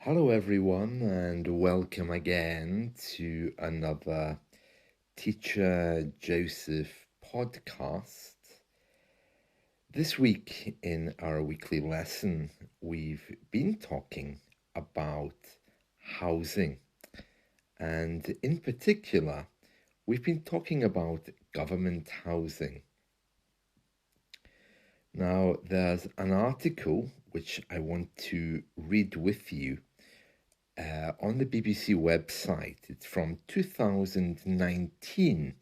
Hello, everyone, and welcome again to another Teacher Joseph podcast. This week, in our weekly lesson, we've been talking about housing, and in particular, we've been talking about government housing. Now, there's an article which I want to read with you on the BBC website. It's from 2019,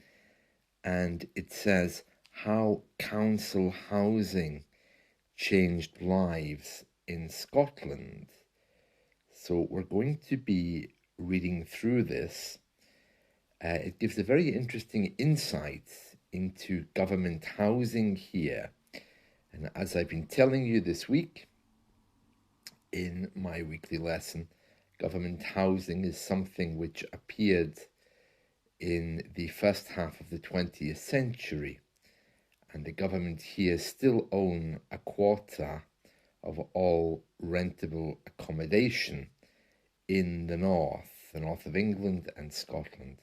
and it says how council housing changed lives in Scotland. So we're going to be reading through this. It gives a very interesting insight into government housing here. And as I've been telling you this week in my weekly lesson, government housing is something which appeared in the first half of the 20th century, and the government here still own a quarter of all rentable accommodation in the north of England and Scotland,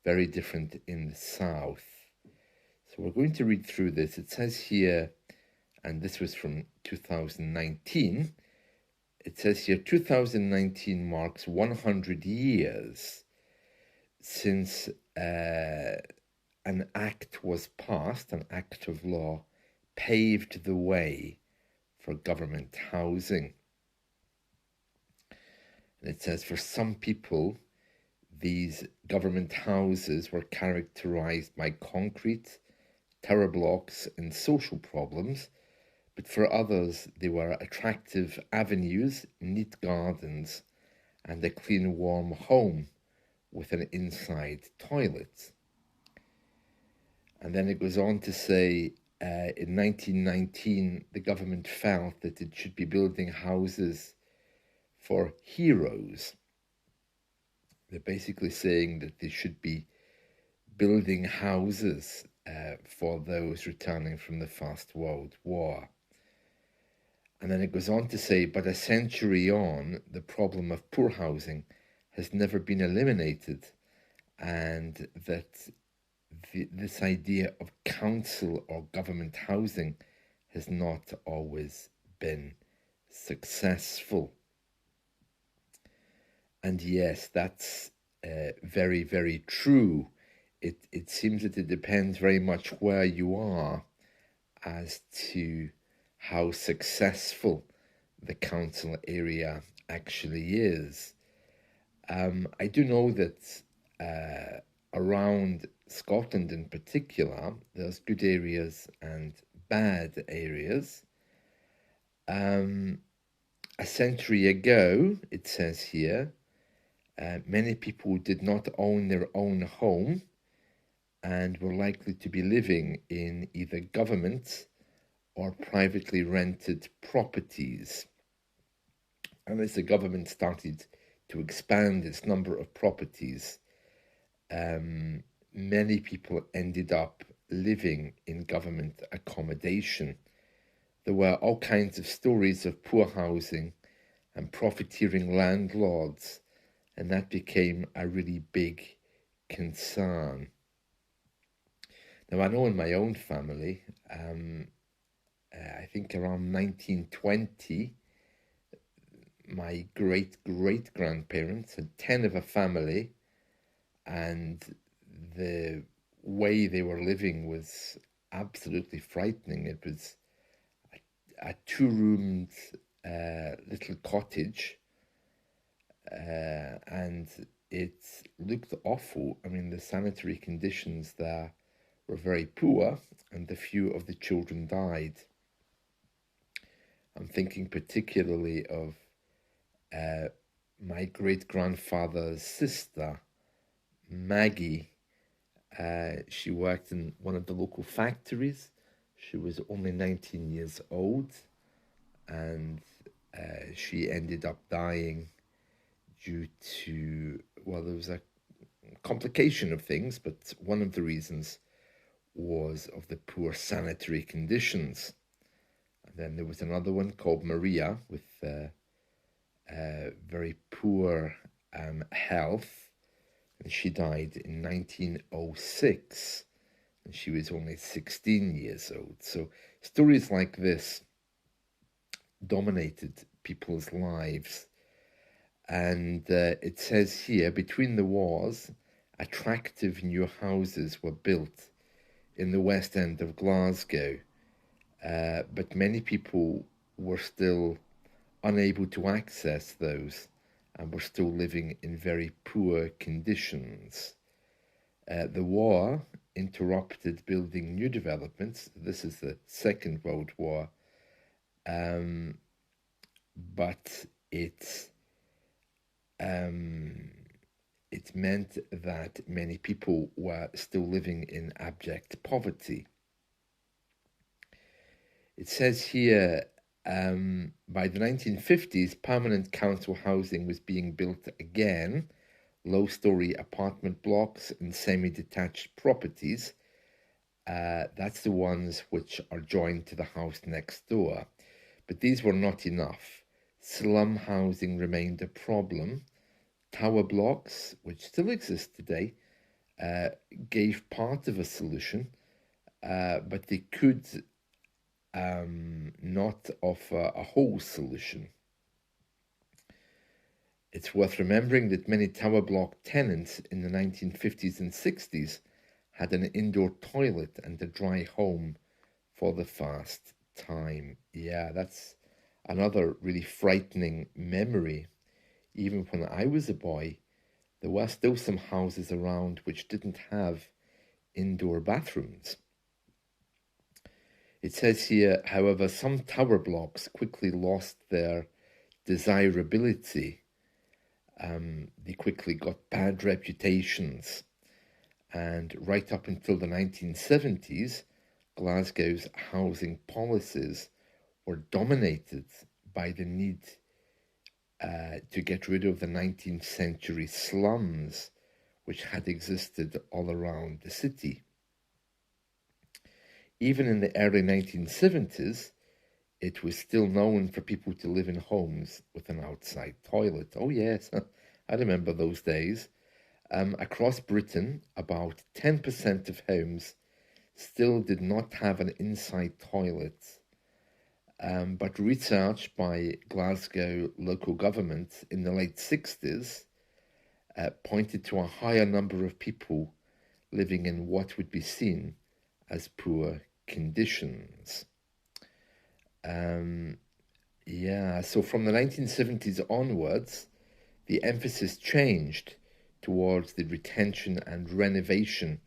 very different in the south. So we're going to read through this. It says here, and this was from 2019, it says here 2019 marks 100 years since an act was passed, an act of law paved the way for government housing. And it says for some people, these government houses were characterized by concrete, tower blocks, and social problems, but for others, they were attractive avenues, neat gardens, and a clean, warm home with an inside toilet. And then it goes on to say, in 1919, the government felt that it should be building houses for heroes. They're basically saying that they should be building houses for those returning from the First World War. And then it goes on to say, but a century on, the problem of poor housing has never been eliminated, and that this idea of council or government housing has not always been successful. And yes, that's very, very true. It seems that it depends very much where you are as to how successful the council area actually is. I do know that around Scotland in particular, there's good areas and bad areas. A century ago, it says here, many people did not own their own home and were likely to be living in either government or privately rented properties. And as the government started to expand its number of properties, many people ended up living in government accommodation. There were all kinds of stories of poor housing and profiteering landlords, and that became a really big concern. Now, I know in my own family, I think around 1920, my great-great-grandparents had 10 of a family, and the way they were living was absolutely frightening. It was a two-roomed little cottage, and it looked awful. I mean, the sanitary conditions there were very poor, and a few of the children died. I'm thinking particularly of my great-grandfather's sister, Maggie. She worked in one of the local factories. She was only 19 years old, and she ended up dying due to, well, there was a complication of things, but one of the reasons was of the poor sanitary conditions. And then there was another one called Maria with very poor health, and she died in 1906, and she was only 16 years old. So stories like this dominated people's lives. And it says here, between the wars, attractive new houses were built in the West End of Glasgow, but many people were still unable to access those and were still living in very poor conditions. The war interrupted building new developments. This is the Second World War, but it meant that many people were still living in abject poverty. It says here, by the 1950s, permanent council housing was being built again, low-story apartment blocks and semi-detached properties. That's the ones which are joined to the house next door. But these were not enough. Slum housing remained a problem. Tower blocks, which still exist today, gave part of a solution, but they could not offer a whole solution. It's worth remembering that many tower block tenants in the 1950s and 60s had an indoor toilet and a dry home for the first time. Yeah, that's another really frightening memory. Even when I was a boy, there were still some houses around which didn't have indoor bathrooms. It says here, however, some tower blocks quickly lost their desirability. They quickly got bad reputations. And right up until the 1970s, Glasgow's housing policies were dominated by the need to get rid of the 19th century slums, which had existed all around the city. Even in the early 1970s, it was still known for people to live in homes with an outside toilet. Oh yes, I remember those days. Across Britain, about 10% of homes still did not have an inside toilet. But research by Glasgow local government in the late 60s pointed to a higher number of people living in what would be seen as poor conditions. Yeah, so from the 1970s onwards, the emphasis changed towards the retention and renovation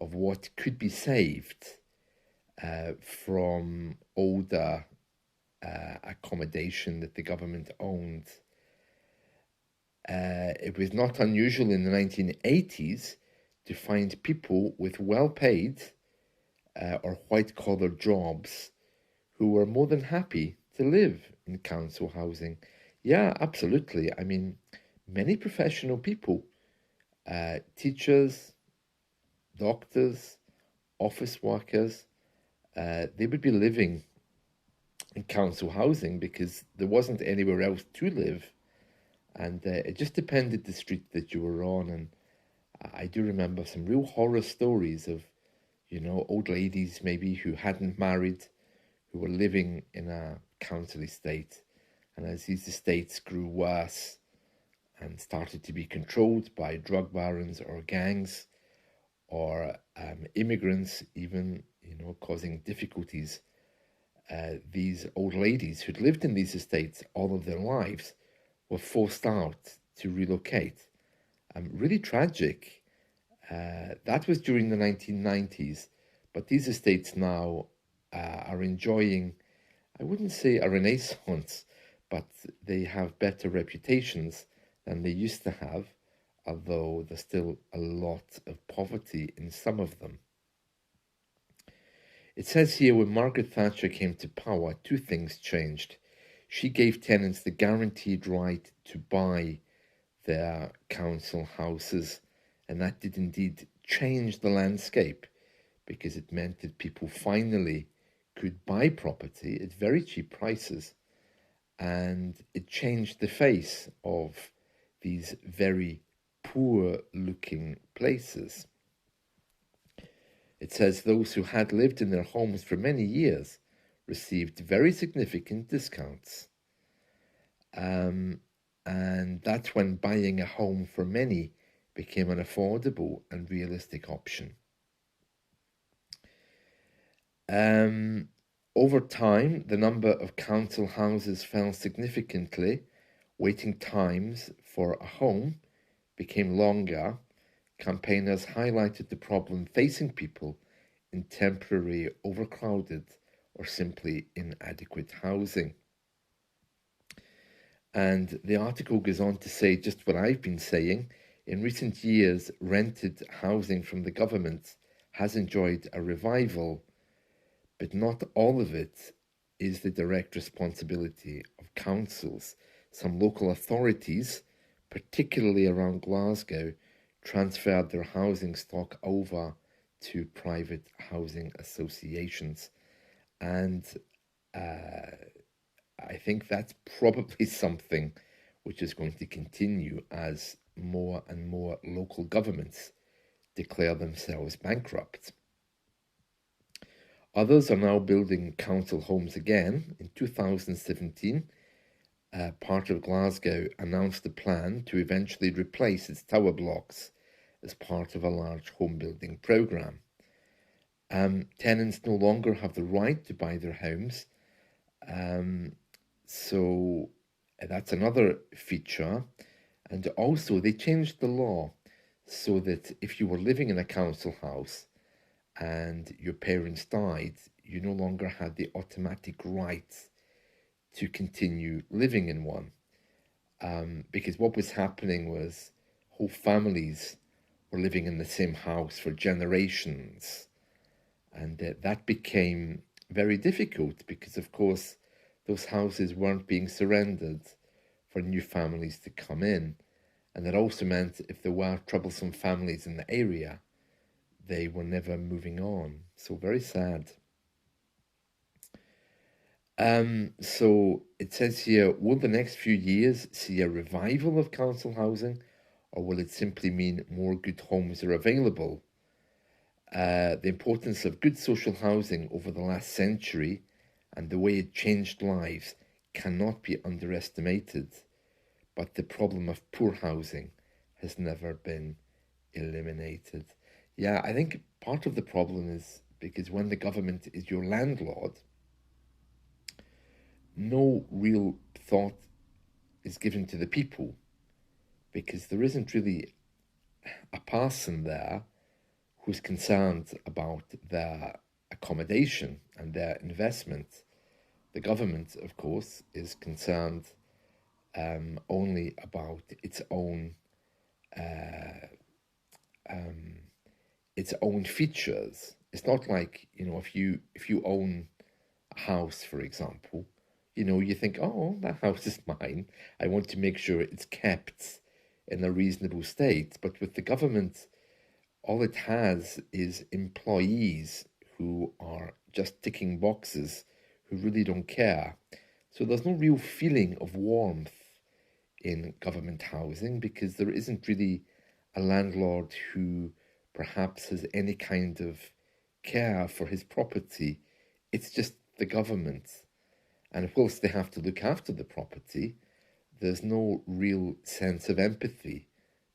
of what could be saved from older accommodation that the government owned. It was not unusual in the 1980s to find people with well-paid or white-collar jobs who were more than happy to live in council housing. Yeah, absolutely. I mean, many professional people, teachers, doctors, office workers, they would be living in council housing because there wasn't anywhere else to live. And it just depended the street that you were on. And I do remember some real horror stories of, old ladies maybe who hadn't married, who were living in a council estate. And as these estates grew worse and started to be controlled by drug barons or gangs or immigrants even, causing difficulties, these old ladies who'd lived in these estates all of their lives were forced out to relocate. Really tragic. That was during the 1990s, but these estates now are enjoying, I wouldn't say a renaissance, but they have better reputations than they used to have, although there's still a lot of poverty in some of them. It says here, when Margaret Thatcher came to power, two things changed. She gave tenants the guaranteed right to buy their council houses, and that did indeed change the landscape because it meant that people finally could buy property at very cheap prices and it changed the face of these very poor looking places. It says those who had lived in their homes for many years received very significant discounts. And that's when buying a home for many became an affordable and realistic option. Over time, the number of council houses fell significantly. Waiting times for a home became longer. Campaigners highlighted the problem facing people in temporary, overcrowded, or simply inadequate housing. And the article goes on to say just what I've been saying. In recent years, rented housing from the government has enjoyed a revival, but not all of it is the direct responsibility of councils. Some local authorities, particularly around Glasgow, transferred their housing stock over to private housing associations. And I think that's probably something which is going to continue as more and more local governments declare themselves bankrupt. Others are now building council homes again. In 2017, part of Glasgow announced a plan to eventually replace its tower blocks as part of a large home building programme. Tenants no longer have the right to buy their homes, so that's another feature. And also they changed the law so that if you were living in a council house and your parents died, you no longer had the automatic right to continue living in one. Because what was happening was whole families were living in the same house for generations. And that became very difficult because, of course, those houses weren't being surrendered for new families to come in. And that also meant if there were troublesome families in the area, they were never moving on. So very sad. So it says here, will the next few years see a revival of council housing, or will it simply mean more good homes are available? The importance of good social housing over the last century and the way it changed lives cannot be underestimated, but the problem of poor housing has never been eliminated. Yeah, I think part of the problem is because when the government is your landlord, no real thought is given to the people because there isn't really a person there who's concerned about their accommodation and their investment. The government, of course, is concerned only about its own features. It's not like, if you own a house, for example, you think, oh, that house is mine. I want to make sure it's kept in a reasonable state. But with the government, all it has is employees who are just ticking boxes, who really don't care. So there's no real feeling of warmth in government housing because there isn't really a landlord who perhaps has any kind of care for his property. It's just the government. And whilst they have to look after the property, there's no real sense of empathy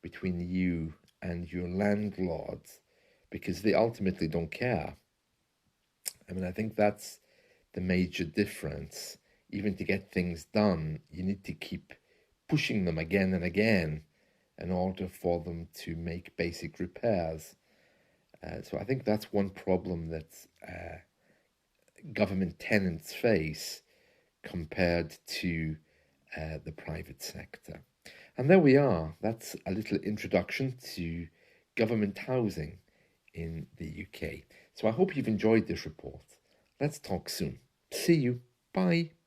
between you and your landlord because they ultimately don't care. I mean, I think that's the major difference. Even to get things done, you need to keep pushing them again and again in order for them to make basic repairs. So I think that's one problem that government tenants face compared to the private sector. And there we are. That's a little introduction to government housing in the UK. So I hope you've enjoyed this report. Let's talk soon. See you. Bye.